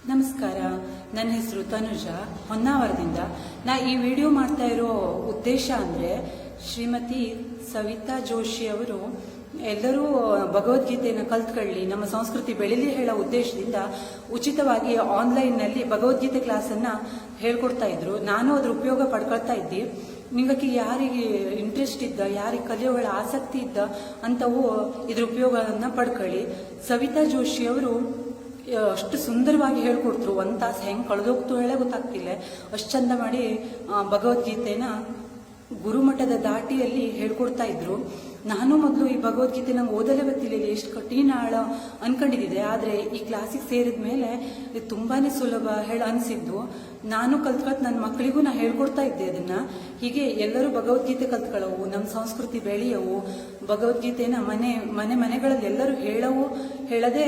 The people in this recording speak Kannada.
ನಮಸ್ಕಾರ. ನನ್ನ ಹೆಸರು ತನುಜಾ, ಹೊನ್ನಾವರದಿಂದ. ನಾ ಈ ವಿಡಿಯೋ ಮಾಡ್ತಾ ಇರೋ ಉದ್ದೇಶ ಅಂದರೆ, ಶ್ರೀಮತಿ ಸವಿತಾ ಜೋಶಿ ಅವರು ಎಲ್ಲರೂ ಭಗವದ್ಗೀತೆಯನ್ನು ಕಲ್ತ್ಕೊಳ್ಳಿ, ನಮ್ಮ ಸಂಸ್ಕೃತಿ ಬೆಳೀಲಿ ಹೇಳೋ ಉದ್ದೇಶದಿಂದ ಉಚಿತವಾಗಿ ಆನ್ಲೈನ್ನಲ್ಲಿ ಭಗವದ್ಗೀತೆ ಕ್ಲಾಸನ್ನು ಹೇಳ್ಕೊಡ್ತಾ ಇದ್ರು. ನಾನು ಅದ್ರ ಉಪಯೋಗ ಪಡ್ಕೊಳ್ತಾ ಇದ್ದೆ. ನಿಮಗೆ ಯಾರಿಗೆ ಇಂಟ್ರೆಸ್ಟ್ ಇದ್ದ, ಯಾರಿಗೆ ಕಲಿಯೋಗಳ ಆಸಕ್ತಿ ಇದ್ದ ಅಂಥವು ಇದ್ರ ಉಪಯೋಗವನ್ನು ಪಡ್ಕೊಳ್ಳಿ. ಸವಿತಾ ಜೋಶಿ ಅವರು ಅಷ್ಟು ಸುಂದರವಾಗಿ ಹೇಳ್ಕೊಡ್ತರು. ಒಂದು ತಾಸು ಹೆಂಗೆ ಕಳೆದೋಗ್ತು ಹೇಳೇ ಗೊತ್ತಾಗ್ತಿಲ್ಲ, ಅಷ್ಟು ಚಂದ ಮಾಡಿ ಭಗವದ್ಗೀತೆನ ಗುರುಮಠದ ದಾಟಿಯಲ್ಲಿ ಹೇಳ್ಕೊಡ್ತಾ ಇದ್ರು. ನಾನು ಮೊದಲು ಈ ಭಗವದ್ಗೀತೆ ನಂಗೆ ಓದಲೇ ಗೊತ್ತಿಲ್ಲ, ಎಷ್ಟು ಕಠಿಣ ಆಳ ಅನ್ಕೊಂಡಿದ್ದೆ. ಆದರೆ ಈ ಕ್ಲಾಸಿಗೆ ಸೇರಿದ ಮೇಲೆ ಇದು ತುಂಬಾನೇ ಸುಲಭ ಅನಿಸಿದ್ದು. ನಾನು ಕಲ್ತ್ಕೊಳ್ತು, ನನ್ನ ಮಕ್ಕಳಿಗೂ ನಾ ಹೇಳ್ಕೊಡ್ತಾ ಇದ್ದೆ ಅದನ್ನ. ಹೀಗೆ ಎಲ್ಲರೂ ಭಗವದ್ಗೀತೆ ಕಲ್ತ್ಕೊಳ್ಳವು, ನಮ್ಮ ಸಂಸ್ಕೃತಿ ಬೆಳೆಯವು. ಭಗವದ್ಗೀತೆನ ಮನೆಗಳಲ್ಲಿ ಎಲ್ಲರೂ ಹೇಳದೇ